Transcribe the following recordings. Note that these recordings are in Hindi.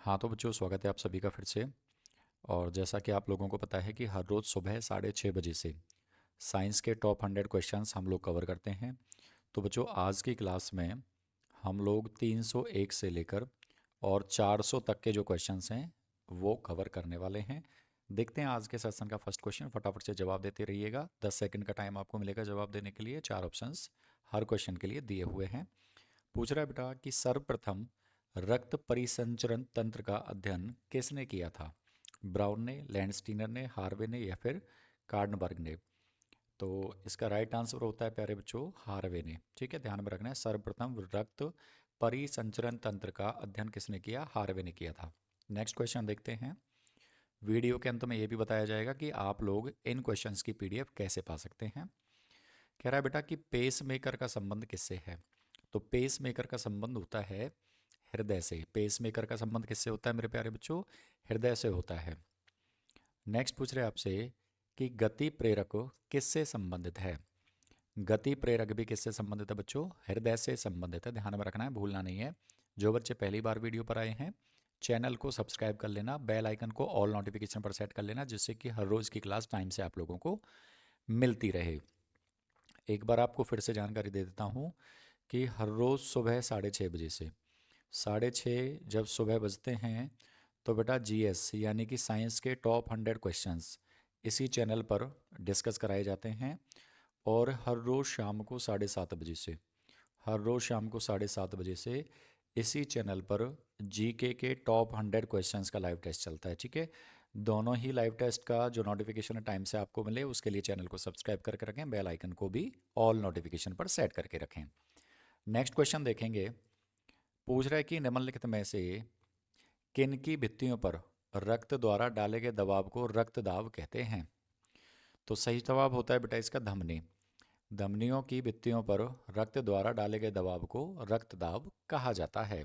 हाँ तो बच्चों, स्वागत है आप सभी का फिर से। और जैसा कि आप लोगों को पता है कि हर रोज़ सुबह 6:30 बजे से साइंस के टॉप 100 क्वेश्चंस हम लोग कवर करते हैं। तो बच्चों, आज की क्लास में हम लोग 301 से लेकर और 400 तक के जो क्वेश्चंस हैं वो कवर करने वाले हैं। देखते हैं आज के सेशन का फर्स्ट क्वेश्चन। फटाफट से जवाब देते रहिएगा। 10 सेकंड का टाइम आपको मिलेगा जवाब देने के लिए। 4 ऑप्शंस हर क्वेश्चन के लिए दिए हुए हैं। पूछ रहा है बेटा कि सर्वप्रथम रक्त परिसंचरण तंत्र का अध्ययन किसने किया था? ब्राउन ने, लैंडस्टीनर ने, हार्वे ने या फिर कार्डनबर्ग ने? तो इसका राइट आंसर होता है प्यारे बच्चों हार्वे ने। ठीक है, ध्यान में रखना है। सर्वप्रथम रक्त परिसंचरण तंत्र का अध्ययन किसने किया? हार्वे ने किया था। नेक्स्ट क्वेश्चन देखते हैं। वीडियो के अंत में ये भी बताया जाएगा कि आप लोग इन क्वेश्चंस की पीडीएफ कैसे पा सकते हैं। कह रहा है बेटा कि पेस मेकर का संबंध किससे है? तो पेस मेकर का संबंध होता है हृदय से। पेस मेकर का संबंध किससे होता है मेरे प्यारे बच्चों? हृदय से होता है। नेक्स्ट पूछ रहे हैं आपसे कि गति प्रेरक किससे संबंधित है? गति प्रेरक भी किससे संबंधित है बच्चों? हृदय से संबंधित है। ध्यान में रखना है, भूलना नहीं है। जो बच्चे पहली बार वीडियो पर आए हैं, चैनल को सब्सक्राइब कर लेना, बेल आइकन को ऑल नोटिफिकेशन पर सेट कर लेना, जिससे कि हर रोज़ की क्लास टाइम से आप लोगों को मिलती रहे। एक बार आपको फिर से जानकारी दे देता हूँ कि हर रोज़ सुबह 6:30 बजे से 6:30 जब सुबह बजते हैं तो बेटा जीएस यानी कि साइंस के टॉप 100 क्वेश्चंस इसी चैनल पर डिस्कस कराए जाते हैं। और हर रोज़ शाम को 7:30 बजे से हर रोज़ शाम को 7:30 बजे से इसी चैनल पर जीके के टॉप 100 क्वेश्चंस का लाइव टेस्ट चलता है। ठीक है, दोनों ही लाइव टेस्ट का जो नोटिफिकेशन टाइम से आपको मिले उसके लिए चैनल को सब्सक्राइब करके रखें, बेल आइकन को भी ऑल नोटिफिकेशन पर सेट करके रखें। नेक्स्ट क्वेश्चन देखेंगे। पूछ रहा है कि निम्नलिखित में से किन की भित्तियों पर रक्त द्वारा डाले गए दबाव को रक्त दाब कहते हैं? तो सही जवाब होता है बेटा इसका धमनी। धमनियों की भित्तियों पर रक्त द्वारा डाले गए दबाव को रक्त दाब कहा जाता है।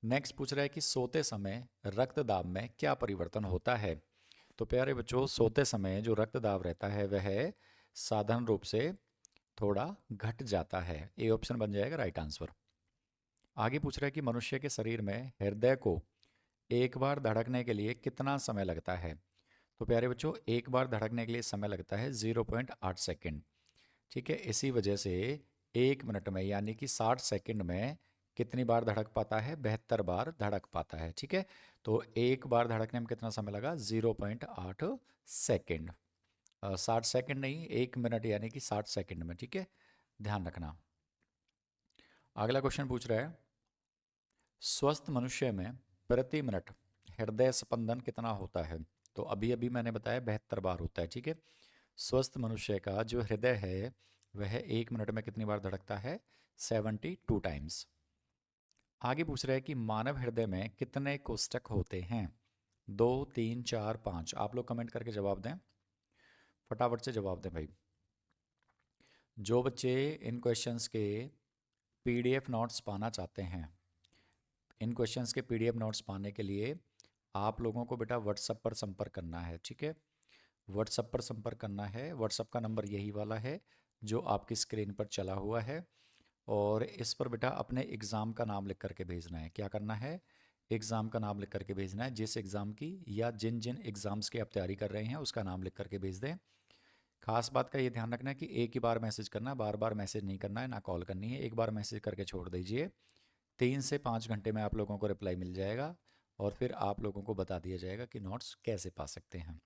नेक्स्ट पूछ रहा है कि सोते समय रक्त दाब में क्या परिवर्तन होता है? तो प्यारे बच्चों, सोते समय जो रक्त दाब रहता है वह साधारण रूप से थोड़ा घट जाता है। ए ऑप्शन बन जाएगा राइट आंसर। आगे पूछ रहा है कि मनुष्य के शरीर में हृदय को एक बार धड़कने के लिए कितना समय लगता है? तो प्यारे बच्चों, एक बार धड़कने के लिए समय लगता है 0.8 सेकेंड। ठीक है, इसी वजह से 1 मिनट में यानी कि 60 सेकेंड में कितनी बार धड़क पाता है? 72 बार धड़क पाता है। ठीक है, तो एक बार धड़कने में कितना समय लगा? 0.8 सेकेंड। 60 सेकेंड नहीं, 1 मिनट यानी कि 60 सेकेंड में। ठीक है, ध्यान रखना। अगला क्वेश्चन पूछ रहा है स्वस्थ मनुष्य में प्रति मिनट हृदय स्पंदन कितना होता है? तो अभी अभी मैंने बताया 72 बार होता है। ठीक है, स्वस्थ मनुष्य का जो हृदय है वह 1 मिनट में कितनी बार धड़कता है? 72 टाइम्स। आगे पूछ रहा है कि मानव हृदय में कितने कोष्ठक होते हैं? 2, 3, 4, 5? आप लोग कमेंट करके जवाब दें, फटाफट से जवाब दें भाई। जो बच्चे इन क्वेश्चंस के पीडीएफ नोट्स पाना चाहते हैं, इन क्वेश्चंस के पीडीएफ नोट्स पाने के लिए आप लोगों को बेटा व्हाट्सएप पर संपर्क करना है। ठीक है, व्हाट्सएप पर संपर्क करना है। व्हाट्सएप का नंबर यही वाला है जो आपकी स्क्रीन पर चला हुआ है। और इस पर बेटा अपने एग्ज़ाम का नाम लिख करके भेजना है। क्या करना है? एग्ज़ाम का नाम लिख करके भेजना है। जिस एग्ज़ाम की या जिन जिन एग्ज़ाम्स की आप तैयारी कर रहे हैं उसका नाम लिख करके भेज दें। खास बात का ये ध्यान रखना है कि एक ही बार मैसेज करना है, बार बार मैसेज नहीं करना है, ना कॉल करनी है। एक बार मैसेज करके छोड़ दीजिए, 3 से 5 घंटे में आप लोगों को रिप्लाई मिल जाएगा और फिर आप लोगों को बता दिया जाएगा कि नोट्स कैसे पा सकते हैं।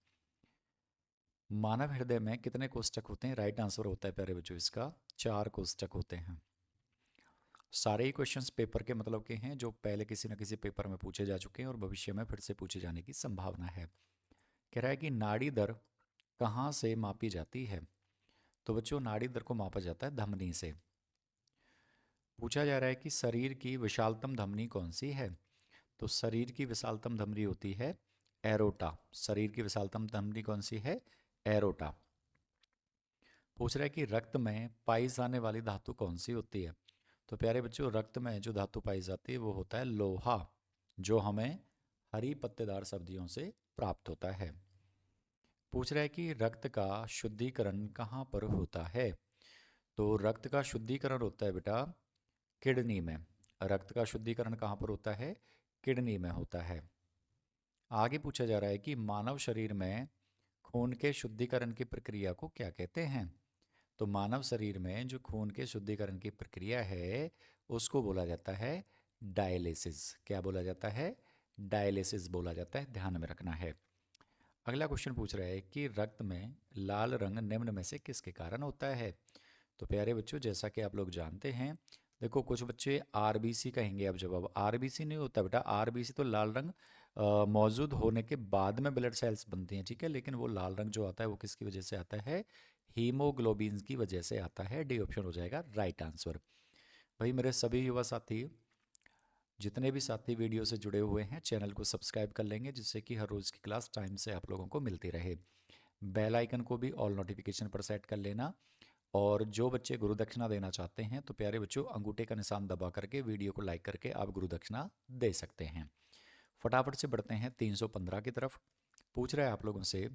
मानव हृदय में कितने कोष्ठक होते हैं? राइट आंसर होता है प्यारे बच्चों इसका 4 कोष्ठक होते हैं। सारे ही क्वेश्चंस पेपर के मतलब के हैं जो पहले किसी न किसी पेपर में पूछे जा चुके हैं और भविष्य में फिर से पूछे जाने की संभावना है। कह रहा है कि नाड़ी दर कहाँ से मापी जाती है? तो बच्चों, नाड़ी दर को मापा जाता है धमनी से। पूछा जा रहा है कि शरीर की विशालतम धमनी कौन सी है? तो शरीर की विशालतम धमनी होती है एरोटा। शरीर की विशालतम धमनी कौन सी है? एरोटा। पूछ रहा है कि रक्त में पाई जाने वाली धातु कौन सी होती है? तो प्यारे बच्चों, रक्त में जो धातु पाई जाती है वो होता है लोहा, जो हमें हरी पत्तेदार सब्जियों से प्राप्त होता है। पूछ रहा है कि रक्त का शुद्धिकरण कहाँ पर होता है? तो रक्त का शुद्धिकरण होता है बेटा किडनी में। रक्त का शुद्धिकरण कहाँ पर होता है? किडनी में होता है। आगे पूछा जा रहा है कि मानव शरीर में खून के शुद्धिकरण की प्रक्रिया को क्या कहते हैं। तो मानव शरीर में जो खून के शुद्धिकरण की प्रक्रिया है उसको बोला जाता है डायलिसिस। क्या बोला जाता है? डायलिसिस बोला जाता है, ध्यान में रखना है। अगला क्वेश्चन पूछ रहा है कि रक्त में लाल रंग निम्न में से किसके कारण होता है। तो प्यारे बच्चों, जैसा कि आप लोग जानते हैं, देखो कुछ बच्चे आरबीसी कहेंगे। अब जवाब आरबीसी नहीं होता बेटा। आरबीसी तो लाल रंग मौजूद होने के बाद में ब्लड सेल्स बनती हैं, ठीक है। लेकिन वो लाल रंग जो आता है वो किसकी वजह से आता है? हीमोग्लोबिन की वजह से आता है। डी ऑप्शन हो जाएगा राइट आंसर। भाई मेरे सभी युवा साथी, जितने भी साथी वीडियो से जुड़े हुए हैं, चैनल को सब्सक्राइब कर लेंगे जिससे कि हर रोज़ की क्लास टाइम से आप लोगों को मिलती रहे। बेल आइकन को भी ऑल नोटिफिकेशन पर सेट कर लेना। और जो बच्चे गुरु दक्षिणा देना चाहते हैं तो प्यारे बच्चों, अंगूठे का निशान दबा करके वीडियो को लाइक करके आप गुरु दक्षिणा दे सकते हैं। फटाफट से बढ़ते हैं 315 की तरफ। पूछ रहा है आप लोगों से,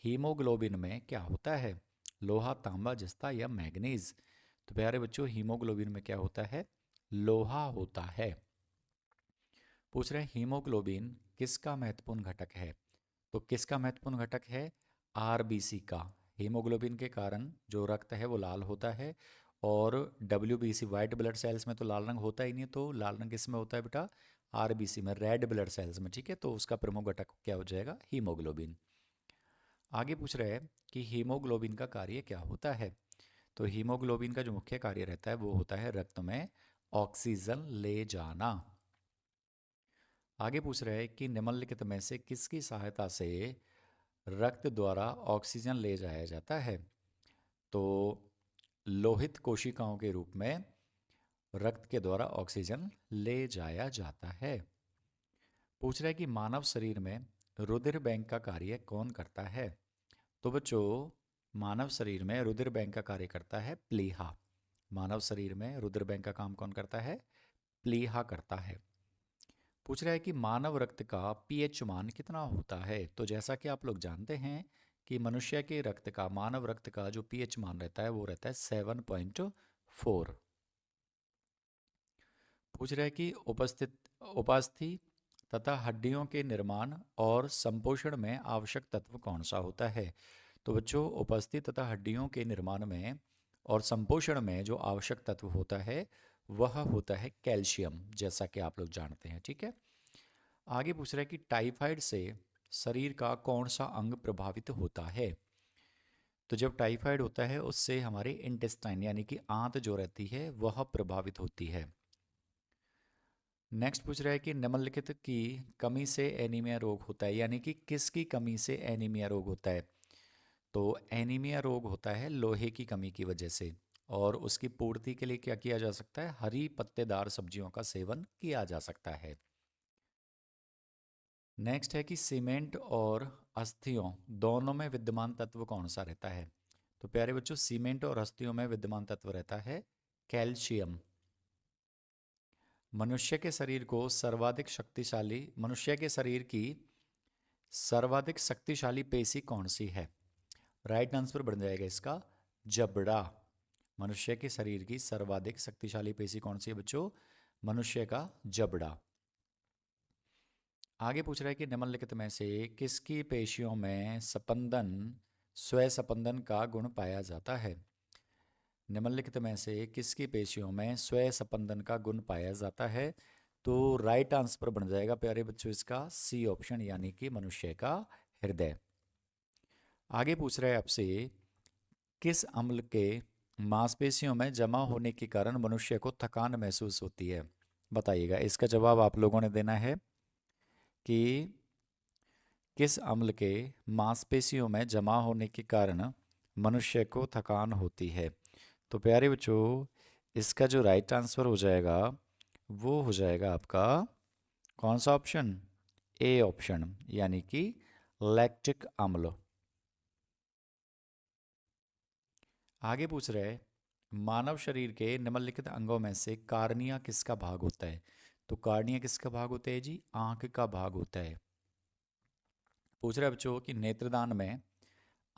हीमोग्लोबिन में क्या होता है? लोहा, तांबा, जस्ता या मैग्नीज? तो प्यारे बच्चों, हीमोग्लोबिन में क्या होता है? लोहा होता है। पूछ रहे हैं हीमोग्लोबिन किसका महत्वपूर्ण घटक है। तो किसका महत्वपूर्ण घटक है? आरबीसी का। हीमोग्लोबिन के कारण जो रक्त है वो लाल होता है। और डब्ल्यूबीसी वाइट ब्लड सेल्स में तो लाल रंग होता ही नहीं, तो लाल रंग किस में होता है बेटा? आरबीसी में, रेड ब्लड सेल्स में, ठीक है। तो उसका प्रमुख घटक क्या हो जाएगा? हीमोग्लोबिन। आगे पूछ रहे हैं कि हीमोग्लोबिन का कार्य क्या होता है। तो हीमोग्लोबिन का जो मुख्य कार्य रहता है वो होता है रक्त में ऑक्सीजन ले जाना। आगे पूछ रहे हैं कि निम्नलिखित में से किसकी सहायता से रक्त द्वारा ऑक्सीजन ले जाया जाता है। तो लोहित कोशिकाओं के रूप में रक्त के द्वारा ऑक्सीजन ले जाया जाता है। पूछ रहा है कि मानव शरीर में रुधिर बैंक का कार्य कौन करता है। तो बच्चों, मानव शरीर में रुधिर बैंक का कार्य करता है प्लीहा। मानव शरीर में रुधिर बैंक का काम कौन करता है? प्लीहा करता है। पूछ रहा है कि मानव रक्त का पीएच मान कितना होता है। तो जैसा कि आप लोग जानते हैं कि मनुष्य के रक्त का, मानव रक्त का जो पीएच मान रहता है वो रहता है 7.4। पूछ रहा है कि उपास्थि तथा हड्डियों के निर्माण और संपोषण में आवश्यक तत्व कौन सा होता है। तो बच्चों, उपस्थित तथा हड्डियों के निर्माण में और संपोषण में जो आवश्यक तत्व होता है वह होता है कैल्शियम, जैसा कि आप लोग जानते हैं, ठीक है। आगे पूछ रहा है कि टाइफाइड से शरीर का कौन सा अंग प्रभावित होता है। तो जब टाइफाइड होता है उससे हमारे इंटेस्टाइन यानी कि आंत जो रहती है वह प्रभावित होती है। नेक्स्ट पूछ रहा है कि निम्नलिखित की कमी से एनीमिया रोग होता है, यानी कि किसकी कमी से एनीमिया रोग होता है। तो एनीमिया रोग होता है लोहे की कमी की वजह से। और उसकी पूर्ति के लिए क्या किया जा सकता है? हरी पत्तेदार सब्जियों का सेवन किया जा सकता है। नेक्स्ट है कि सीमेंट और अस्थियों दोनों में विद्यमान तत्व कौन सा रहता है। तो प्यारे बच्चों, सीमेंट और अस्थियों में विद्यमान तत्व रहता है कैल्शियम। मनुष्य के शरीर की सर्वाधिक शक्तिशाली पेशी कौन सी है। राइट आंसर बन जाएगा इसका जबड़ा। मनुष्य के शरीर की सर्वाधिक शक्तिशाली पेशी कौन सी है बच्चों? मनुष्य का जबड़ा। आगे पूछ रहा है कि निम्नलिखित में से किसकी पेशियों में स्पंदन, स्वसंपंदन का गुण पाया जाता है। निम्नलिखित में से किसकी पेशियों में स्वसंपंदन का गुण पाया जाता है। तो राइट आंसर बन जाएगा प्यारे बच्चों इसका सी ऑप्शन, यानी कि मनुष्य का हृदय। आगे पूछ रहा है आपसे, किस अम्ल के मांसपेशियों में जमा होने के कारण मनुष्य को थकान महसूस होती है। बताइएगा। इसका जवाब आप लोगों ने देना है कि किस अम्ल के मांसपेशियों में जमा होने के कारण मनुष्य को थकान होती है। तो प्यारे बच्चों, इसका जो राइट आंसर हो जाएगा वो हो जाएगा आपका कौन सा ऑप्शन? ए ऑप्शन, यानी कि लैक्टिक अम्ल। आगे पूछ रहे हैं, मानव शरीर के निम्नलिखित अंगों में से कार्निया किसका भाग होता है। तो कार्निया किसका भाग होता है जी? आंख का भाग होता है। पूछ रहे बच्चों कि नेत्रदान में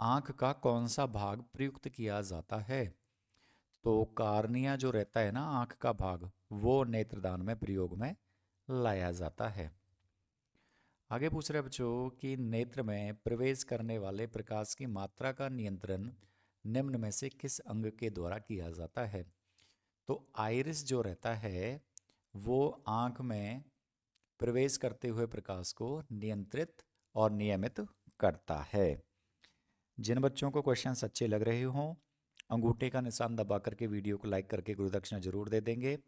आंख का कौन सा भाग प्रयुक्त किया जाता है। तो कार्निया जो रहता है ना, आंख का भाग, वो नेत्रदान में प्रयोग में लाया जाता है। आगे पूछ रहे हैं बच्चों कि नेत्र में प्रवेश करने वाले प्रकाश की मात्रा का नियंत्रण निम्न में से किस अंग के द्वारा किया जाता है? तो आइरिस जो रहता है वो आंख में प्रवेश करते हुए प्रकाश को नियंत्रित और नियमित करता है। जिन बच्चों को क्वेश्चंस अच्छे लग रहे हों, अंगूठे का निशान दबा करके वीडियो को लाइक करके गुरुदक्षिणा जरूर दे देंगे।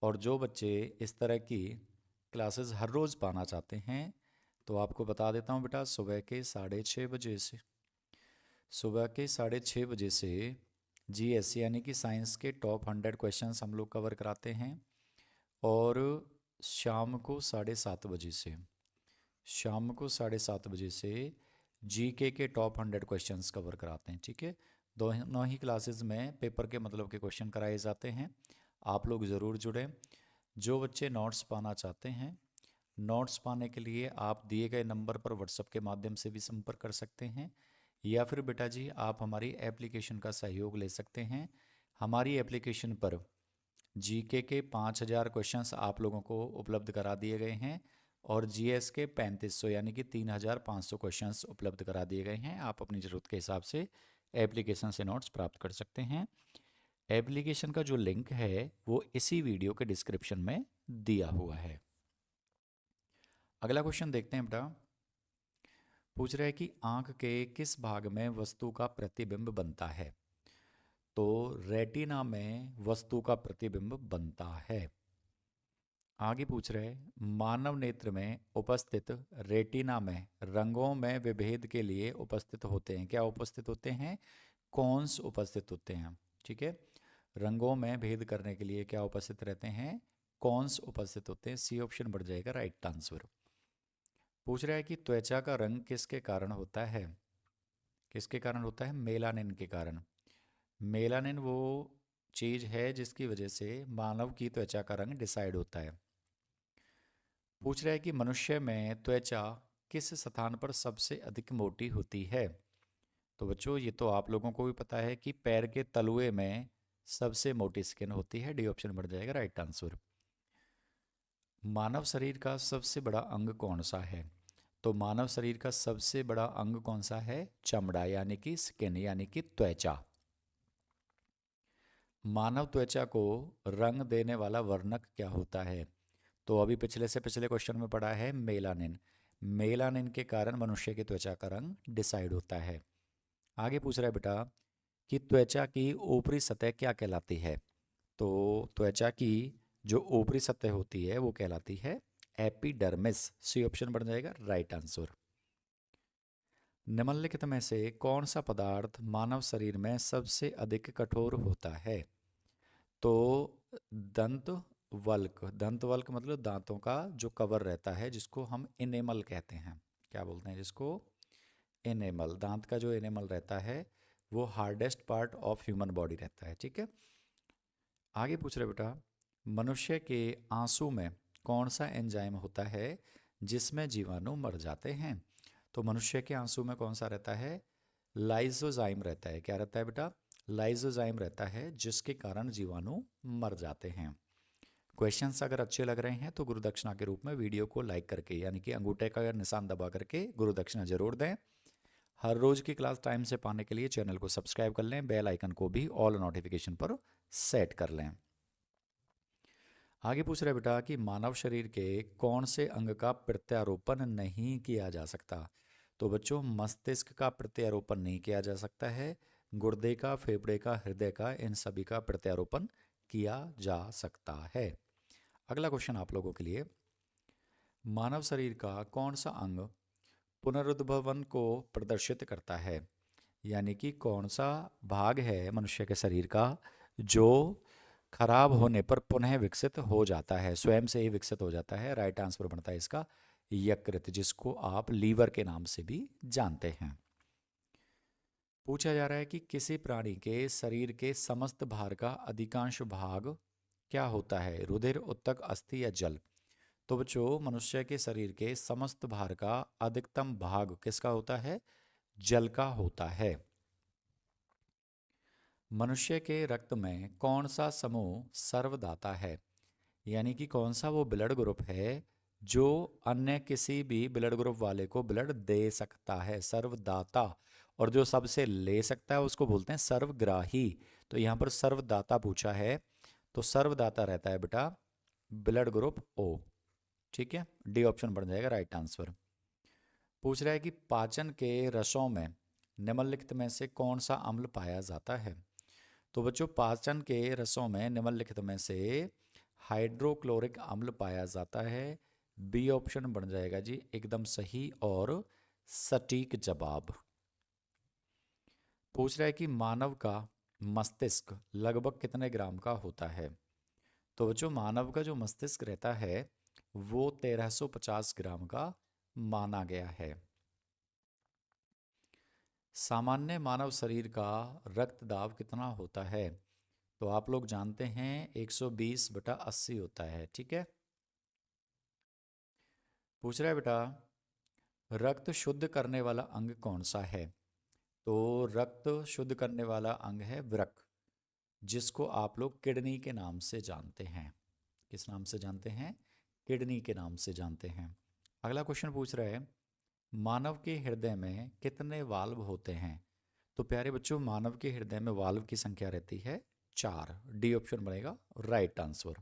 और जो बच्चे इस तरह की क्लासेस हर रोज़ पाना चाहते हैं तो आपको बता देता हूँ बेटा, सुबह के 6:30 बजे से जीएस यानी कि साइंस के टॉप 100 क्वेश्चंस हम लोग कवर कराते हैं। और शाम को 7:30 बजे से जीके के टॉप 100 क्वेश्चंस कवर कराते हैं। ठीक है, दोनों ही क्लासेस में पेपर के मतलब के क्वेश्चन कराए जाते हैं। आप लोग ज़रूर जुड़ें। जो बच्चे नोट्स पाना चाहते हैं, नोट्स पाने के लिए आप दिए गए नंबर पर व्हाट्सएप के माध्यम से भी संपर्क कर सकते हैं, या फिर बेटा जी आप हमारी एप्लीकेशन का सहयोग ले सकते हैं। हमारी एप्लीकेशन पर जीके के 5000 क्वेश्चंस आप लोगों को उपलब्ध करा दिए गए हैं और जीएस के 3500 यानी कि 3500 क्वेश्चंस उपलब्ध करा दिए गए हैं। आप अपनी ज़रूरत के हिसाब से एप्लीकेशन से नोट्स प्राप्त कर सकते हैं। एप्लीकेशन का जो लिंक है वो इसी वीडियो के डिस्क्रिप्शन में दिया हुआ है। अगला क्वेश्चन देखते हैं बेटा। पूछ रहा है कि आंख के किस भाग में वस्तु का प्रतिबिंब बनता है? तो रेटिना में वस्तु का प्रतिबिंब बनता है। आगे पूछ रहे हैं मानव नेत्र में उपस्थित रेटिना में रंगों में विभेद के लिए उपस्थित होते हैं। क्या उपस्थित होते हैं? कॉन्स उपस्थित होते हैं। ठीक है, रंगों में भेद करने के लिए क्या उपस्थित रहते हैं? कॉन्स उपस्थित होते हैं। सी ऑप्शन बढ़ जाएगा राइट आंसर। पूछ रहा है कि त्वचा का रंग किसके कारण होता है? किसके कारण होता है? मेलानिन के कारण। मेलानिन वो चीज़ है जिसकी वजह से मानव की त्वचा का रंग डिसाइड होता है। पूछ रहा है कि मनुष्य में त्वचा किस स्थान पर सबसे अधिक मोटी होती है? तो बच्चों ये तो आप लोगों को भी पता है कि पैर के तलुए में सबसे मोटी स्किन होती है। डी ऑप्शन बढ़ जाएगा राइट आंसर। मानव शरीर का सबसे बड़ा अंग कौन सा है? तो मानव शरीर का सबसे बड़ा अंग कौन सा है? चमड़ा यानी कि स्किन यानी कि त्वचा। मानव त्वचा को रंग देने वाला वर्णक क्या होता है? तो अभी पिछले से पिछले क्वेश्चन में पढ़ा है मेलानिन। मेलानिन के कारण मनुष्य की त्वचा का रंग डिसाइड होता है। आगे पूछ रहा है बेटा कि त्वचा की ऊपरी सतह क्या कहलाती है? तो त्वचा की जो ऊपरी सतह होती है वो कहलाती है एपिडर्मिस। सी ऑप्शन बन जाएगा राइट आंसर। निम्नलिखित में से कौन सा पदार्थ मानव शरीर में सबसे अधिक कठोर होता है? तो दंत वल्क मतलब दांतों का जो कवर रहता है जिसको हम इनेमल कहते हैं। क्या बोलते हैं जिसको? इनेमल। दांत का जो इनेमल रहता है वो hardest part of human body रहता है। ठीक है, आगे पूछ रहे बेटा मनुष्य के आंसू में कौन सा एंजाइम होता है जिसमें जीवाणु मर जाते हैं? तो मनुष्य के आंसू में कौन सा रहता है? लाइसोजाइम रहता है। क्या रहता है बेटा? लाइसोजाइम रहता है जिसके कारण जीवाणु मर जाते हैं। क्वेश्चंस अगर अच्छे लग रहे हैं तो गुरुदक्षिणा के रूप में वीडियो को लाइक करके यानी कि अंगूठे का निशान दबा करके गुरुदक्षिणा जरूर दें। हर रोज की क्लास टाइम से पाने के लिए चैनल को सब्सक्राइब कर लें, बेल आइकन को भी ऑल नोटिफिकेशन पर सेट कर लें। आगे पूछ रहे बेटा कि मानव शरीर के कौन से अंग का प्रत्यारोपण नहीं किया जा सकता? तो बच्चों मस्तिष्क का प्रत्यारोपण नहीं किया जा सकता है। गुर्दे का, फेफड़े का, हृदय का, इन सभी का प्रत्यारोपण किया जा सकता है। अगला क्वेश्चन आप लोगों के लिए, मानव शरीर का कौन सा अंग पुनरुद्भवन को प्रदर्शित करता है? यानी कि कौन सा भाग है मनुष्य के शरीर का जो खराब होने पर पुनः विकसित हो जाता है, स्वयं से ही विकसित हो जाता है? राइट आंसर बनता है इसका यकृत, जिसको आप लीवर के नाम से भी जानते हैं। पूछा जा रहा है कि किसी प्राणी के शरीर के समस्त भार का अधिकांश भाग क्या होता है? रुधिर, उत्तक, अस्थि या जल? तो बच्चों मनुष्य के शरीर के समस्त भार का अधिकतम भाग किसका होता है? जल का होता है। मनुष्य के रक्त में कौन सा समूह सर्वदाता है? यानी कि कौन सा वो ब्लड ग्रुप है जो अन्य किसी भी ब्लड ग्रुप वाले को ब्लड दे सकता है, सर्वदाता। और जो सबसे ले सकता है उसको बोलते हैं सर्वग्राही। तो यहाँ पर सर्वदाता पूछा है, तो सर्वदाता रहता है बेटा ब्लड ग्रुप ओ। ठीक है, डी ऑप्शन बन जाएगा राइट आंसर। पूछ रहा है कि पाचन के रसों में निम्नलिखित में से कौन सा अम्ल पाया जाता है। तो बच्चों पाचन के रसों में निम्नलिखित में से हाइड्रोक्लोरिक अम्ल पाया जाता है। बी ऑप्शन बन जाएगा जी एकदम सही और सटीक जवाब। पूछ रहा है कि मानव का मस्तिष्क लगभग कितने ग्राम का होता है। तो बच्चों मानव का जो मस्तिष्क रहता है वो 1350 ग्राम का माना गया है। सामान्य मानव शरीर का रक्त दाब कितना होता है। तो आप लोग जानते हैं 120/80 होता है। ठीक है। पूछ रहा है बेटा रक्त शुद्ध करने वाला अंग कौन सा है। तो रक्त शुद्ध करने वाला अंग है वृक्क, जिसको आप लोग किडनी के नाम से जानते हैं। किस नाम से जानते हैं? किडनी के नाम से जानते हैं। अगला क्वेश्चन पूछ रहा है मानव के हृदय में कितने वाल्व होते हैं। तो प्यारे बच्चों मानव के हृदय में वाल्व की संख्या रहती है 4। डी ऑप्शन बनेगा राइट आंसर।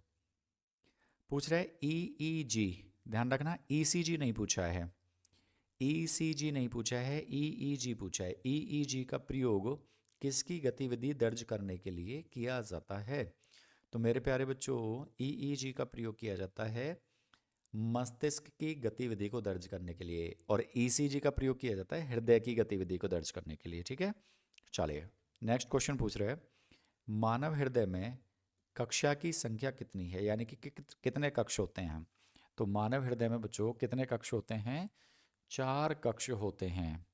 पूछ रहा है ईईजी, ध्यान रखना ईसीजी नहीं पूछा है, ईसीजी नहीं पूछा है, ईईजी पूछा है। ईईजी का प्रयोग किसकी गतिविधि दर्ज करने के लिए किया जाता है। तो मेरे प्यारे बच्चों ईईजी का प्रयोग किया जाता है मस्तिष्क की गतिविधि को दर्ज करने के लिए, और ईसीजी का प्रयोग किया जाता है हृदय की गतिविधि को दर्ज करने के लिए। ठीक है, चलिए नेक्स्ट क्वेश्चन पूछ रहे हैं मानव हृदय में कक्षा की संख्या कितनी है, यानी कि कितने कक्ष होते हैं। तो मानव हृदय में बच्चों कितने कक्ष होते हैं? 4 कक्ष होते हैं,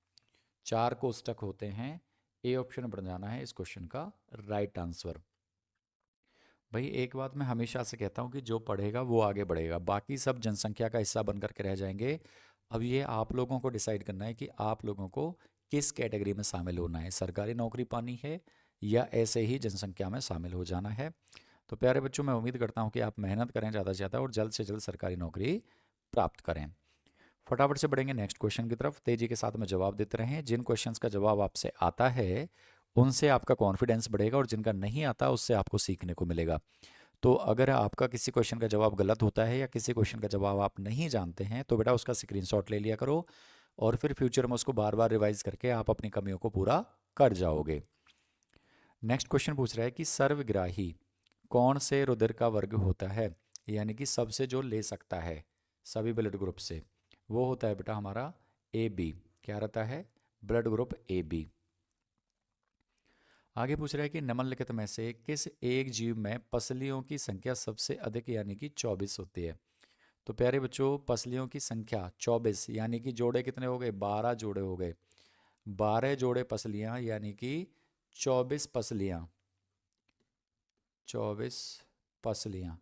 4 कोष्ठक होते हैं। ए ऑप्शन बन जाना है इस क्वेश्चन का राइट आंसर। भाई एक बात मैं हमेशा से कहता हूँ कि जो पढ़ेगा वो आगे बढ़ेगा, बाकी सब जनसंख्या का हिस्सा बन करके रह जाएंगे। अब ये आप लोगों को डिसाइड करना है कि आप लोगों को किस कैटेगरी में शामिल होना है, सरकारी नौकरी पानी है या ऐसे ही जनसंख्या में शामिल हो जाना है। तो प्यारे बच्चों मैं उम्मीद करता हूँ कि आप मेहनत करें ज़्यादा से ज़्यादा और जल्द से जल्द सरकारी नौकरी प्राप्त करें। फटाफट से बढ़ेंगे नेक्स्ट क्वेश्चन की तरफ, तेजी के साथ में जवाब देते रहें। जिन क्वेश्चंस का जवाब आपसे आता है उनसे आपका कॉन्फिडेंस बढ़ेगा और जिनका नहीं आता उससे आपको सीखने को मिलेगा। तो अगर आपका किसी क्वेश्चन का जवाब गलत होता है या किसी क्वेश्चन का जवाब आप नहीं जानते हैं तो बेटा उसका स्क्रीनशॉट ले लिया करो और फिर फ्यूचर में उसको बार बार रिवाइज करके आप अपनी कमियों को पूरा कर जाओगे। नेक्स्ट क्वेश्चन पूछ रहा है कि सर्वग्राही कौन से रुधिर का वर्ग होता है, यानी कि सबसे जो ले सकता है सभी ब्लड ग्रुप से, वो होता है बेटा हमारा ए बी। क्या रहता है? Blood group A B. आगे पूछ रहा है कि निम्नलिखित में से किस एक जीव में पसलियों की संख्या सबसे अधिक यानी कि 24 होती है। तो प्यारे बच्चों पसलियों की संख्या 24 यानी कि जोड़े कितने हो गए? 12 जोड़े हो गए, 12 जोड़े पसलियां यानी कि 24 पसलियां। 24 पसलियां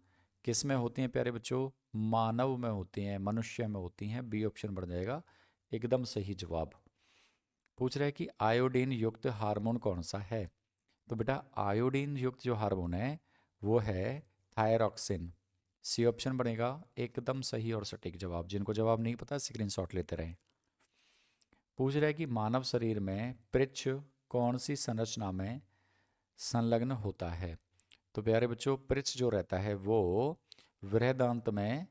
किस में होती हैं प्यारे बच्चों? मानव में होती हैं, मनुष्य में होती हैं। बी ऑप्शन बढ़ जाएगा एकदम सही जवाब। पूछ रहा है कि आयोडीन युक्त हार्मोन कौन सा है। तो बेटा आयोडीन युक्त जो हार्मोन है वो है थायरॉक्सिन। सी ऑप्शन बनेगा एकदम सही और सटीक जवाब। जिनको जवाब नहीं पता स्क्रीनशॉट लेते रहें। पूछ रहा है कि मानव शरीर में पृच्छ कौन सी संरचना में संलग्न होता है। तो प्यारे बच्चों पृच्छ जो रहता है वो वृहदांत में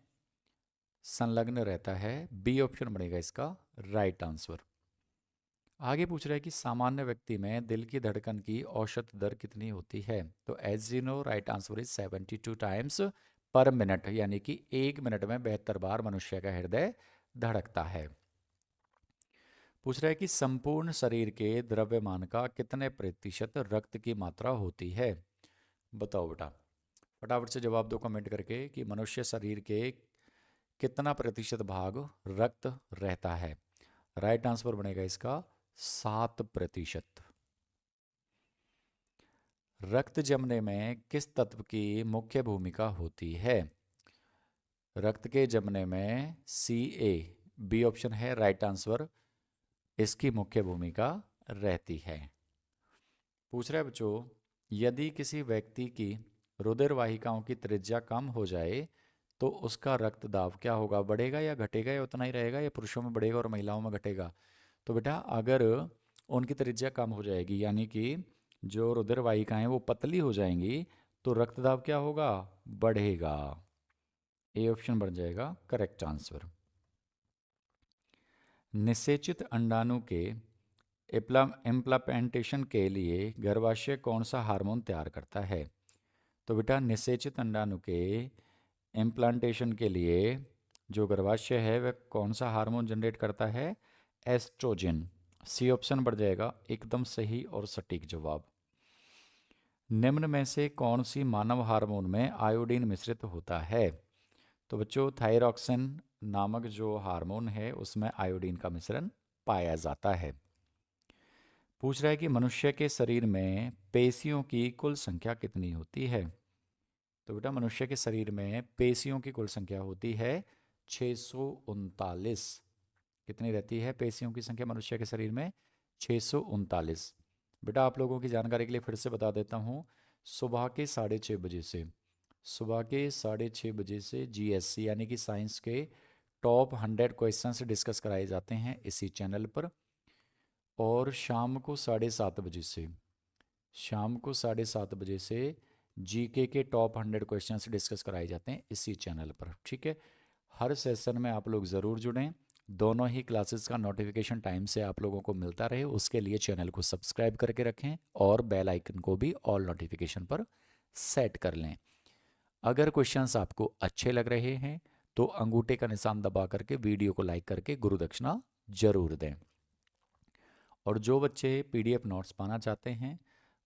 संलग्न रहता है। बी ऑप्शन बनेगा इसका राइट आंसर। आगे पूछ रहा है कि सामान्य व्यक्ति में दिल की धड़कन की औसत दर कितनी होती है। तो as you know right answer is 72 times per minute, यानी कि 1 मिनट में 72 बार मनुष्य का हृदय धड़कता है। पूछ रहा है कि संपूर्ण शरीर के द्रव्यमान का कितने प्रतिशत रक्त की मात्रा होती है। बताओ बेटा फटाफट से जवाब दो कमेंट करके कि मनुष्य शरीर के कितना प्रतिशत भाग रक्त रहता है। राइट आंसर बनेगा इसका 7%। रक्त जमने में किस तत्व की मुख्य भूमिका होती है। रक्त के जमने में सी ए, बी ऑप्शन है राइट आंसर, इसकी मुख्य भूमिका रहती है। पूछ रहा है बच्चों यदि किसी व्यक्ति की रुधिर वाहिकाओं की त्रिज्या कम हो जाए तो उसका रक्त दाब क्या होगा, बढ़ेगा या घटेगा, या उतना ही रहेगा, या पुरुषों में बढ़ेगा और महिलाओं में घटेगा? तो बेटा अगर उनकी त्रिज्या कम हो जाएगी, यानी कि जो रुधिर वाहिकाएं वो पतली हो जाएंगी, तो रक्त दाब क्या होगा, बढ़ेगा। ए ऑप्शन बन जाएगा करेक्ट आंसर। निषेचित अंडाणु के इम्प्लांटेशन के लिए गर्भाशय कौन सा हार्मोन तैयार करता है? तो बेटा निषेचित अंडाणु के इम्प्लांटेशन के लिए जो गर्भाशय है वह कौन सा हार्मोन जनरेट करता है? एस्ट्रोजन। सी ऑप्शन बढ़ जाएगा एकदम सही और सटीक जवाब। निम्न में से कौन सी मानव हार्मोन में आयोडीन मिश्रित होता है? तो बच्चों थायरॉक्सिन नामक जो हार्मोन है उसमें आयोडीन का मिश्रण पाया जाता है। पूछ रहा है कि मनुष्य के शरीर में पेशियों की कुल संख्या कितनी होती है? तो बेटा मनुष्य के शरीर में पेशियों की कुल संख्या होती है 639। कितनी रहती है पेशियों की संख्या मनुष्य के शरीर में? 639। बेटा आप लोगों की जानकारी के लिए फिर से बता देता हूँ, सुबह के 6:30 बजे से, सुबह के 6:30 बजे से जीएससी यानी कि साइंस के टॉप 100 क्वेश्चंस डिस्कस कराए जाते हैं इसी चैनल पर। और शाम को 7:30 बजे से, शाम को 7:30 बजे से जीके के टॉप 100 क्वेश्चंस डिस्कस कराए जाते हैं इसी चैनल पर। ठीक है, हर सेशन में आप लोग ज़रूर जुड़ें। दोनों ही क्लासेस का नोटिफिकेशन टाइम से आप लोगों को मिलता रहे, उसके लिए चैनल को सब्सक्राइब करके रखें और बेल आइकन को भी ऑल नोटिफिकेशन पर सेट कर लें। अगर क्वेश्चंस आपको अच्छे लग रहे हैं तो अंगूठे का निशान दबा करके वीडियो को लाइक करके गुरु दक्षिणा जरूर दें। और जो बच्चे पीडीएफ नोट्स पाना चाहते हैं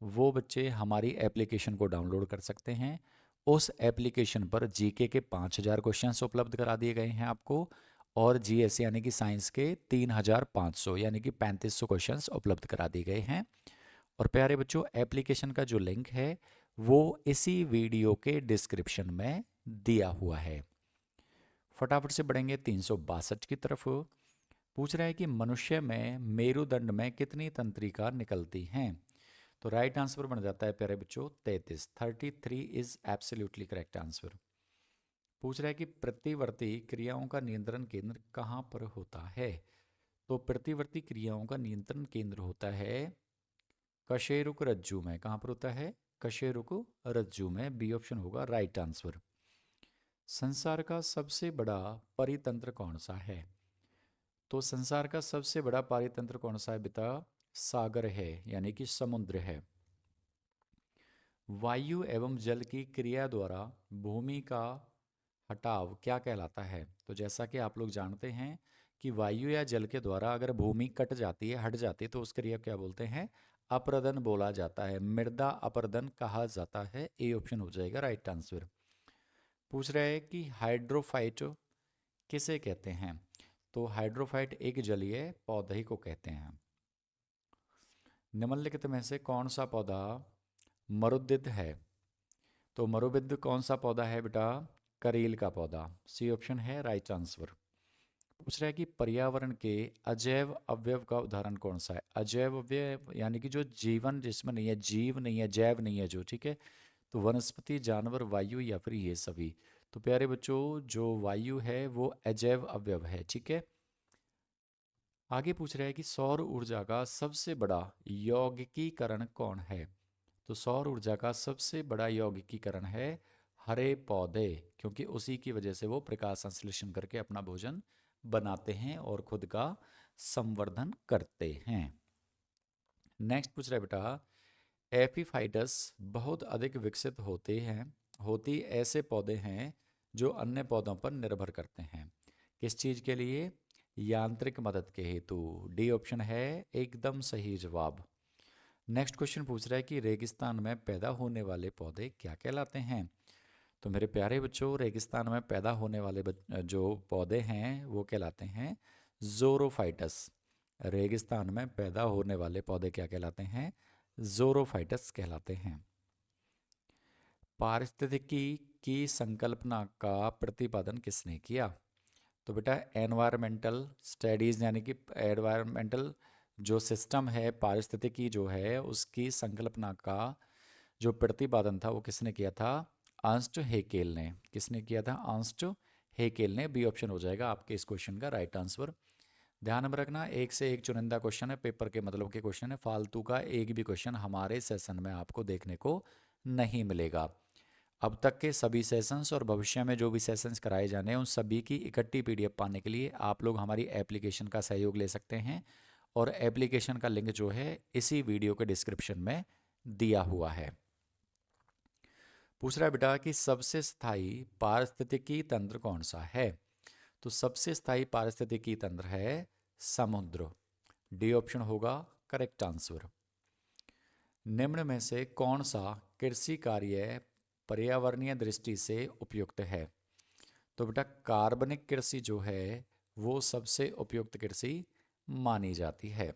वो बच्चे हमारी एप्लीकेशन को डाउनलोड कर सकते हैं। उस एप्लीकेशन पर जीके के 5000 क्वेश्चंस उपलब्ध करा दिए गए हैं आपको, और जीएस यानी कि साइंस के 3500 यानी कि 3500 क्वेश्चंस उपलब्ध करा दिए गए हैं। और प्यारे बच्चों एप्लीकेशन का जो लिंक है वो इसी वीडियो के डिस्क्रिप्शन में दिया हुआ है। फटाफट से बढ़ेंगे 362 की तरफ। पूछ रहा है कि मनुष्य में मेरुदंड में कितनी तंत्रिका निकलती हैं? तो राइट आंसर बन जाता है प्यारे बच्चों 33। 33 इज एब्सोल्युटली करेक्ट आंसर। पूछ रहा है कि प्रतिवर्ती क्रियाओं का नियंत्रण केंद्र कहाँ पर होता है? तो प्रतिवर्ती क्रियाओं का नियंत्रण केंद्र होता है कशेरुक रज्जु में। कहाँ पर होता है? कशेरुक रज्जु में। बी ऑप्शन होगा राइट आंसर। संसार का सबसे बड़ा परितंत्र कौन सा है? तो संसार का सबसे बड़ा पारितंत्र कौन सा है बेटा? सागर है, यानी कि समुद्र है। वायु एवं जल की क्रिया द्वारा भूमि का हटाव क्या कहलाता है? तो जैसा कि आप लोग जानते हैं कि वायु या जल के द्वारा अगर भूमि कट जाती है, हट जाती है, तो उस क्रिया क्या बोलते हैं? अपरदन बोला जाता है, मृदा अपरदन कहा जाता है। ए ऑप्शन हो जाएगा राइट आंसर। पूछ रहे हैं कि हाइड्रोफाइट किसे कहते हैं? तो हाइड्रोफाइट एक जलीय पौधे को कहते हैं। निम्नलिखित में से कौन सा पौधा मरुद्भिद है? तो मरुद्भिद कौन सा पौधा है बेटा? करील का पौधा। सी ऑप्शन है राइट आंसर। पूछ रहा है कि पर्यावरण के अजैव अवयव का उदाहरण कौन सा है? अजैव अवयव यानी कि जो जीवन जिसमें नहीं है, जीव नहीं है, जैव नहीं है जो, ठीक है। तो वनस्पति, जानवर, वायु या फिर ये सभी। तो प्यारे बच्चों जो वायु है वो अजैव अवयव है, ठीक है। आगे पूछ रहा है कि सौर ऊर्जा का सबसे बड़ा यौगिकीकरण कौन है? तो सौर ऊर्जा का सबसे बड़ा यौगिकीकरण है हरे पौधे, क्योंकि उसी की वजह से वो प्रकाश संश्लेषण करके अपना भोजन बनाते हैं और खुद का संवर्धन करते हैं। नेक्स्ट पूछ रहा है बेटा, एपीफाइटस बहुत अधिक विकसित होती ऐसे पौधे हैं जो अन्य पौधों पर निर्भर करते हैं। किस चीज़ के लिए? यांत्रिक मदद के हेतु। डी ऑप्शन है एकदम सही जवाब। नेक्स्ट क्वेश्चन पूछ रहा है कि रेगिस्तान में पैदा होने वाले पौधे क्या कहलाते हैं? तो मेरे प्यारे बच्चों रेगिस्तान में पैदा होने वाले जो पौधे हैं वो कहलाते हैं ज़ोरोफाइटस। रेगिस्तान में पैदा होने वाले पौधे क्या कहलाते हैं? ज़ोरोफाइटस कहलाते हैं। पारिस्थितिकी की संकल्पना का प्रतिपादन किसने किया? तो बेटा एनवायरमेंटल स्टडीज़ यानी कि एनवायरमेंटल जो सिस्टम है, पारिस्थितिकी जो है उसकी संकल्पना का जो प्रतिपादन था वो किसने किया था? अर्नस्ट हेकेल ने। किसने किया था? अर्नस्ट हेकेल ने। बी ऑप्शन हो जाएगा आपके इस क्वेश्चन का राइट आंसर। ध्यान में रखना, एक से एक चुनिंदा क्वेश्चन है, पेपर के मतलब के क्वेश्चन है, फालतू का एक भी क्वेश्चन हमारे सेशन में आपको देखने को नहीं मिलेगा। अब तक के सभी सेशंस और भविष्य में जो भी सेशंस कराए जाने हैं उन सभी की इकट्ठी पीडीएफ पाने के लिए आप लोग हमारी एप्लीकेशन का सहयोग ले सकते हैं, और एप्लीकेशन का लिंक जो है इसी वीडियो के डिस्क्रिप्शन में दिया हुआ है। पूछ रहा है बेटा कि सबसे स्थायी पारिस्थितिकी तंत्र कौन सा है? तो सबसे स्थायी पारिस्थितिकी तंत्र है समुद्र। डी ऑप्शन होगा करेक्ट आंसर। निम्न में से कौन सा कृषि कार्य पर्यावरणीय दृष्टि से उपयुक्त है? तो बेटा कार्बनिक कृषि जो है वो सबसे उपयुक्त कृषि मानी जाती है।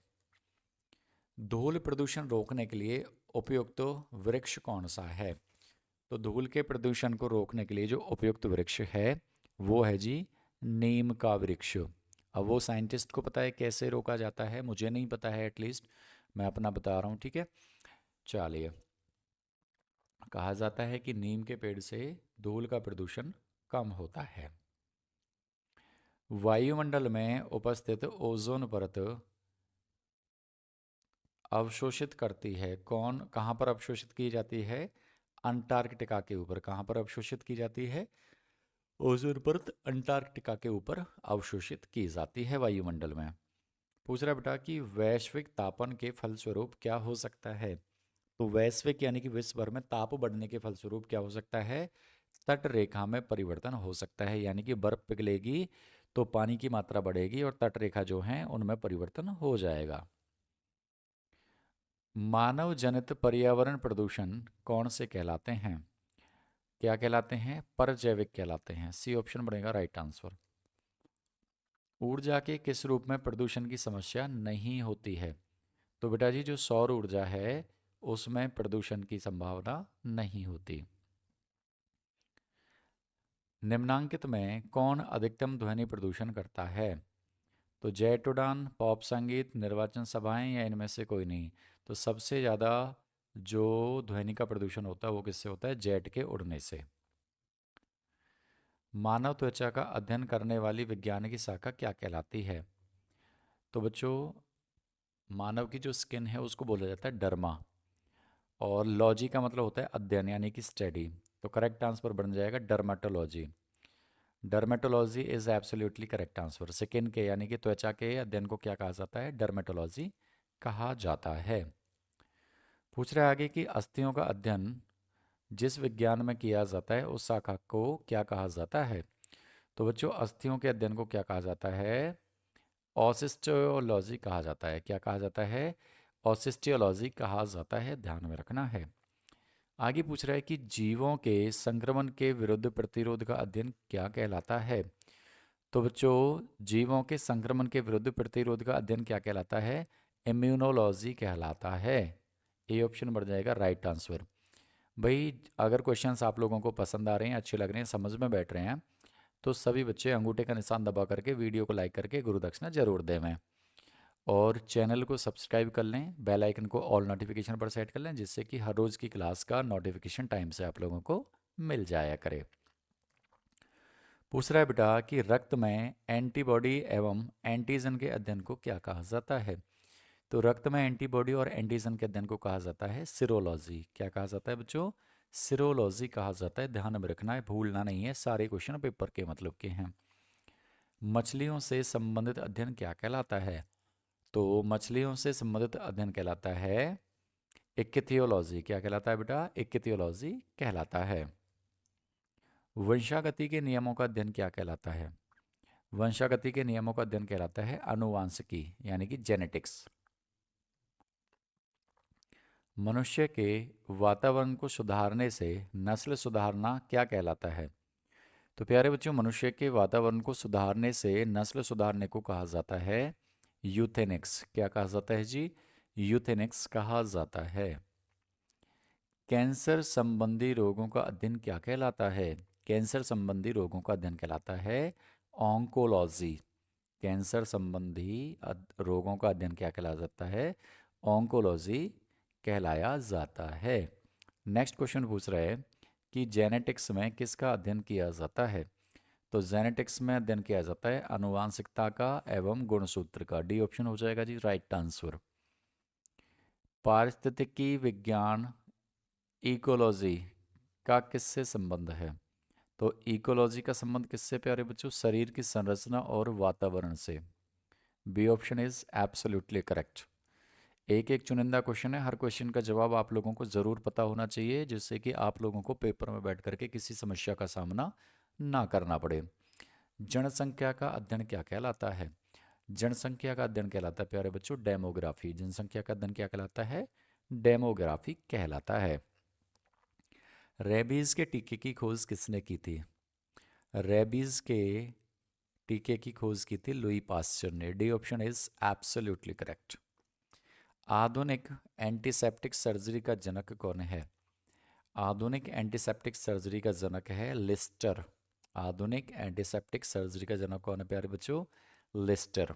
धूल प्रदूषण रोकने के लिए उपयुक्त वृक्ष कौन सा है? तो धूल के प्रदूषण को रोकने के लिए जो उपयुक्त वृक्ष है वो है जी नीम का वृक्ष। अब वो साइंटिस्ट को पता है कैसे रोका जाता है, मुझे नहीं पता है, एटलीस्ट मैं अपना बता रहा हूँ, ठीक है। चलिए, कहा जाता है कि नीम के पेड़ से धूल का प्रदूषण कम होता है। वायुमंडल में उपस्थित ओजोन परत अवशोषित करती है कौन? कहाँ पर अवशोषित की जाती है? अंटार्कटिका के ऊपर। कहाँ पर अवशोषित की जाती है? ओजोन परत अंटार्कटिका के ऊपर अवशोषित की जाती है वायुमंडल में। पूछ रहा है बेटा कि वैश्विक तापन के फलस्वरूप क्या हो सकता है? तो वैश्विक यानी कि विश्व भर में ताप बढ़ने के फलस्वरूप क्या हो सकता है? तट रेखा में परिवर्तन हो सकता है, यानी कि बर्फ पिघलेगी तो पानी की मात्रा बढ़ेगी और तट रेखा जो है उनमें परिवर्तन हो जाएगा। मानव जनित पर्यावरण प्रदूषण कौन से कहलाते हैं? क्या कहलाते हैं? परजैविक कहलाते हैं। सी ऑप्शन बनेगा राइट आंसर। ऊर्जा के किस रूप में प्रदूषण की समस्या नहीं होती है? तो बेटा जी जो सौर ऊर्जा है उसमें प्रदूषण की संभावना नहीं होती। निम्नांकित में कौन अधिकतम ध्वनि प्रदूषण करता है? तो जेट उड़ान, पॉप संगीत, निर्वाचन सभाएं, या इनमें से कोई नहीं? तो सबसे ज़्यादा जो ध्वनि का प्रदूषण होता है वो किससे होता है? जेट के उड़ने से। मानव त्वचा का अध्ययन करने वाली वैज्ञानिक शाखा क्या कहलाती है? तो बच्चों मानव की जो स्किन है उसको बोला जाता है डर्मा, और लॉजी का मतलब होता है अध्ययन यानी कि स्टडी। तो करेक्ट आंसर बन जाएगा dermatology. Dermatology is absolutely correct answer. Skin के यानी कि त्वचा के अध्ययन को क्या कहा जाता है? डर्मेटोलॉजी कहा जाता है। पूछ रहे आगे कि अस्थियों का अध्ययन जिस विज्ञान में किया जाता है उस शाखा को क्या कहा जाता है? तो बच्चों अस्थियों के अध्ययन को क्या कहा जाता है? ऑसिस्टियोलॉजी कहा जाता है। क्या कहा जाता है? ऑसिस्टियोलॉजी कहा जाता है, ध्यान में रखना है। आगे पूछ रहा है कि जीवों के संक्रमण के विरुद्ध प्रतिरोध का अध्ययन क्या कहलाता है? तो बच्चों जीवों के संक्रमण के विरुद्ध प्रतिरोध का अध्ययन क्या कहलाता है? इम्यूनोलॉजी कहलाता है। ए ऑप्शन बढ़ जाएगा राइट आंसर। भाई अगर क्वेश्चंस आप लोगों को पसंद आ रहे हैं, अच्छे लग रहे हैं, समझ में बैठ रहे हैं, तो सभी बच्चे अंगूठे का निशान दबा करके वीडियो को लाइक करके गुरु दक्षिणा जरूर देवें, और चैनल को सब्सक्राइब कर लें, बेल आइकन को ऑल नोटिफिकेशन पर सेट कर लें, जिससे कि हर रोज़ की क्लास का नोटिफिकेशन टाइम से आप लोगों को मिल जाया करे। पूछ रहा है बेटा कि रक्त में एंटीबॉडी एवं एंटीजन के अध्ययन को क्या कहा जाता है? तो रक्त में एंटीबॉडी और एंटीजन के अध्ययन को कहा जाता है सीरोलॉजी। क्या कहा जाता है बच्चों? सीरोलॉजी कहा जाता है, ध्यान में रखना है, भूलना नहीं है, सारे क्वेश्चन पेपर के मतलब के हैं। मछलियों से संबंधित अध्ययन क्या कहलाता है? तो मछलियों से संबंधित अध्ययन कहलाता है इक्थियोलॉजी। क्या कहलाता है बेटा? इक्थियोलॉजी कहलाता है। वंशागति के नियमों का अध्ययन क्या कहलाता है? वंशागति के नियमों का अध्ययन कहलाता है आनुवांशिकी यानी कि जेनेटिक्स। मनुष्य के वातावरण को सुधारने से नस्ल सुधारना क्या कहलाता है? तो प्यारे बच्चों मनुष्य के वातावरण को सुधारने से नस्ल सुधारने को कहा जाता है यूथेनिक्स। क्या कहा जाता है जी? यूथेनिक्स कहा जाता है। कैंसर संबंधी रोगों का अध्ययन क्या कहलाता है? कैंसर संबंधी रोगों का अध्ययन कहलाता है ऑन्कोलॉजी। कैंसर संबंधी रोगों का अध्ययन क्या कहलाया जाता है? ऑन्कोलॉजी कहलाया जाता है। नेक्स्ट क्वेश्चन पूछ रहा है कि जेनेटिक्स में किसका अध्ययन किया जाता है। तो जेनेटिक्स में अध्ययन किया जाता है आनुवांशिकता का एवं गुणसूत्र का। डी ऑप्शन हो जाएगा जी राइट आंसर। पारिस्थितिकी विज्ञान इकोलॉजी का किससे संबंध है। तो इकोलॉजी का संबंध किससे प्यारे बच्चों, शरीर की संरचना और वातावरण से। B option is absolutely correct. एक एक चुनिंदा क्वेश्चन है, हर क्वेश्चन का जवाब आप लोगों को ज़रूर पता होना चाहिए, जिससे कि आप लोगों को पेपर में बैठ करके किसी समस्या का सामना ना करना पड़े। जनसंख्या का अध्ययन क्या कहलाता है। जनसंख्या का अध्ययन कहलाता है प्यारे बच्चों डेमोग्राफी। जनसंख्या का अध्ययन क्या कहलाता है, डेमोग्राफी कहलाता है। रेबीज के टीके की खोज किसने की थी। रेबीज के टीके की खोज की थी लुई पास्चर ने। D option is absolutely correct. आधुनिक एंटीसेप्टिक सर्जरी का जनक कौन है। आधुनिक एंटीसेप्टिक सर्जरी का जनक है लिस्टर। आधुनिक एंटीसेप्टिक सर्जरी का जनक कौन है प्यारे बच्चों, लिस्टर।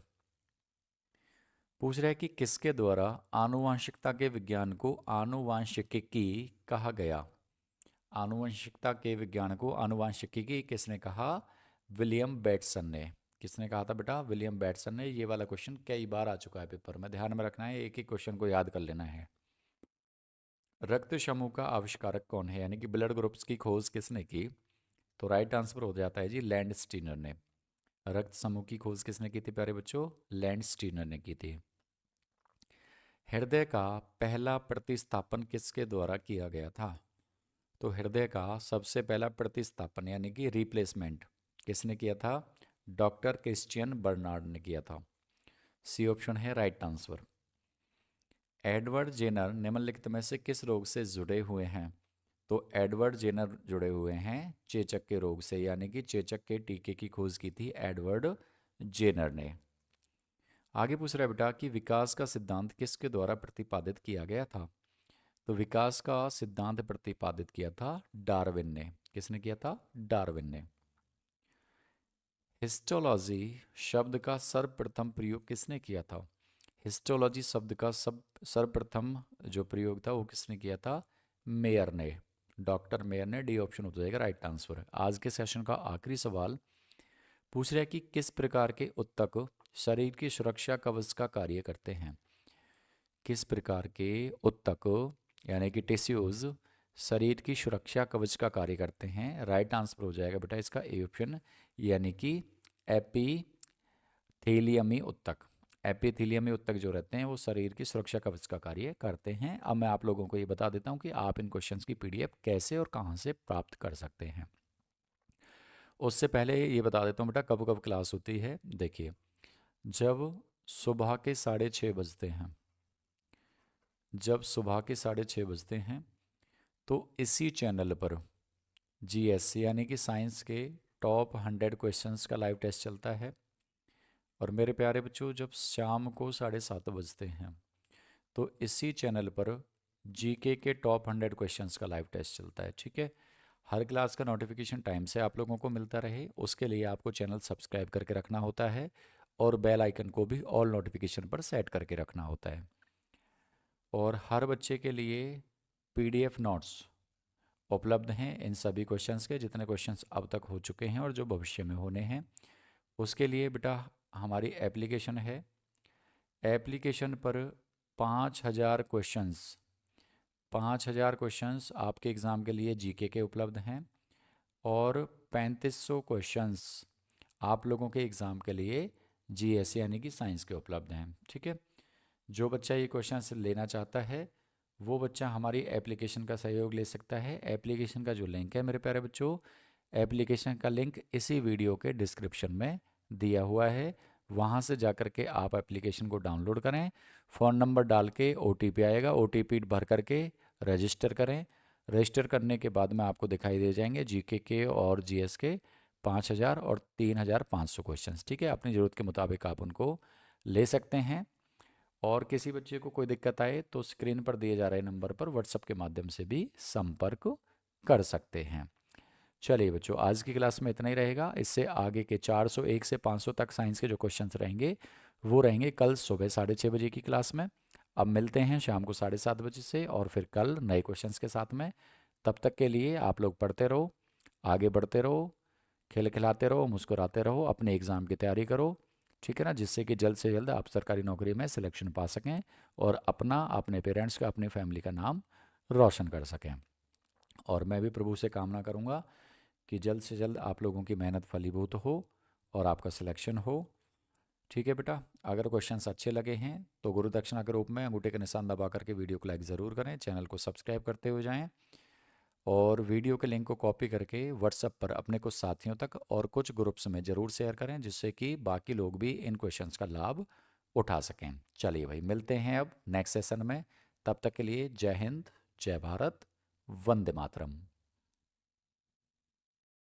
पूछ रहा है कि किसके द्वारा आनुवांशिकता के विज्ञान को आनुवांशिकी कहा गया। आनुवंशिकता के विज्ञान को आनुवांशिकी किसने कहा, विलियम बेटसन ने। किसने कहा था बेटा, विलियम बेटसन ने। ये वाला क्वेश्चन कई बार आ चुका है पेपर में, ध्यान में रखना है, एक ही क्वेश्चन को याद कर लेना है। रक्त समूह का आविष्कारक कौन है, यानी कि ब्लड ग्रुप्स की खोज किसने की। तो राइट आंसर हो जाता है जी लैंड स्टीनर ने। रक्त समूह की खोज किसने की थी प्यारे बच्चों, लैंड स्टीनर ने की थी। हृदय का पहला प्रतिस्थापन किसके द्वारा किया गया था। तो हृदय का सबसे पहला प्रतिस्थापन यानी कि रिप्लेसमेंट किसने किया था, डॉक्टर क्रिश्चियन बर्नार्ड ने किया था। सी ऑप्शन है राइट आंसर। एडवर्ड जेनर निम्नलिखित में से किस रोग से जुड़े हुए हैं। तो एडवर्ड जेनर जुड़े हुए हैं चेचक के रोग से, यानी कि चेचक के टीके की खोज की थी एडवर्ड जेनर ने। आगे पूछ रहा है बेटा कि विकास का सिद्धांत किसके द्वारा प्रतिपादित किया गया था। तो विकास का सिद्धांत प्रतिपादित किया था डार्विन ने। किसने किया था, डार्विन ने। हिस्टोलॉजी शब्द का सर्वप्रथम प्रयोग किसने किया था। हिस्टोलॉजी शब्द का सर्वप्रथम जो प्रयोग था वो किसने किया था, मेयर ने, डॉक्टर मेयर ने। डी ऑप्शन हो जाएगा राइट आंसर। आज के सेशन का आखिरी सवाल पूछ रहा है कि किस प्रकार के उत्तक शरीर की सुरक्षा कवच का कार्य करते हैं। किस प्रकार के उत्तक यानी कि टिश्यूज शरीर की सुरक्षा कवच का कार्य करते हैं। राइट आंसर हो जाएगा बेटा इसका ए ऑप्शन, यानी कि एपिथेलियमी उत्तक। एपिथेलियमी उत्तक जो रहते हैं वो शरीर की सुरक्षा कवच का कार्य करते हैं। अब मैं आप लोगों को ये बता देता हूँ कि आप इन क्वेश्चंस की पीडीएफ कैसे और कहाँ से प्राप्त कर सकते हैं। उससे पहले ये बता देता हूँ बेटा कब कब क्लास होती है। देखिए, जब सुबह के 6:30 बजते हैं, जब सुबह के 6:30 बजते हैं तो इसी चैनल पर जीएस यानी कि साइंस के टॉप 100 क्वेश्चंस का लाइव टेस्ट चलता है। और मेरे प्यारे बच्चों जब शाम को 7:30 बजते हैं तो इसी चैनल पर जीके के टॉप 100 क्वेश्चंस का लाइव टेस्ट चलता है। ठीक है, हर क्लास का नोटिफिकेशन टाइम से आप लोगों को मिलता रहे उसके लिए आपको चैनल सब्सक्राइब करके रखना होता है और बेल आइकन को भी ऑल नोटिफिकेशन पर सेट करके रखना होता है। और हर बच्चे के लिए पीडीएफ नोट्स उपलब्ध हैं इन सभी क्वेश्चंस के, जितने क्वेश्चंस अब तक हो चुके हैं और जो भविष्य में होने हैं। उसके लिए बेटा हमारी एप्लीकेशन है, एप्लीकेशन पर 5,000 क्वेश्चंस आपके एग्ज़ाम के लिए जीके के उपलब्ध हैं और 3500 क्वेश्चंस आप लोगों के एग्ज़ाम के लिए जीएस यानी कि साइंस के उपलब्ध हैं। ठीक है, जो बच्चा ये क्वेश्चंस लेना चाहता है वो बच्चा हमारी एप्लीकेशन का सहयोग ले सकता है। एप्लीकेशन का जो लिंक है मेरे प्यारे बच्चों, एप्लीकेशन का लिंक इसी वीडियो के डिस्क्रिप्शन में दिया हुआ है। वहाँ से जाकर के आप एप्लीकेशन को डाउनलोड करें, फ़ोन नंबर डाल के ओटीपी आएगा, ओटीपी भर करके रजिस्टर करें। रजिस्टर करने के बाद में आपको दिखाई दे जाएंगे जीके के और जीएस के 5,000 और 3,500 क्वेश्चंस। ठीक है, अपनी ज़रूरत के मुताबिक आप उनको ले सकते हैं। और किसी बच्चे को कोई दिक्कत आए तो स्क्रीन पर दिए जा रहे नंबर पर व्हाट्सएप के माध्यम से भी संपर्क कर सकते हैं। चलिए बच्चों, आज की क्लास में इतना ही रहेगा। इससे आगे के 401 से 500 तक साइंस के जो क्वेश्चंस रहेंगे वो रहेंगे कल सुबह 6:30 बजे की क्लास में। अब मिलते हैं शाम को 7:30 बजे से और फिर कल नए क्वेश्चंस के साथ में। तब तक के लिए आप लोग पढ़ते रहो, आगे बढ़ते रहो, खेल खिलाते रहो, मुस्कुराते रहो, अपने एग्ज़ाम की तैयारी करो, ठीक है ना, जिससे कि जल्द से जल्द आप सरकारी नौकरी में सिलेक्शन पा सकें और अपना, अपने पेरेंट्स का, अपनी फैमिली का नाम रोशन कर सकें। और मैं भी प्रभु से कामना करूँगा कि जल्द से जल्द आप लोगों की मेहनत फलीभूत हो और आपका सिलेक्शन हो। ठीक है बेटा, अगर क्वेश्चंस अच्छे लगे हैं तो गुरु दक्षिणा के रूप में अंगूठे का निशान दबा करके वीडियो को लाइक ज़रूर करें, चैनल को सब्सक्राइब करते हुए जाएं और वीडियो के लिंक को कॉपी करके व्हाट्सएप पर अपने कुछ साथियों तक और कुछ ग्रुप्स में ज़रूर शेयर करें, जिससे कि बाकी लोग भी इन क्वेश्चंस का लाभ उठा सकें। चलिए भाई, मिलते हैं अब नेक्स्ट सेशन में। तब तक के लिए जय हिंद, जय भारत, वंदे मातरम।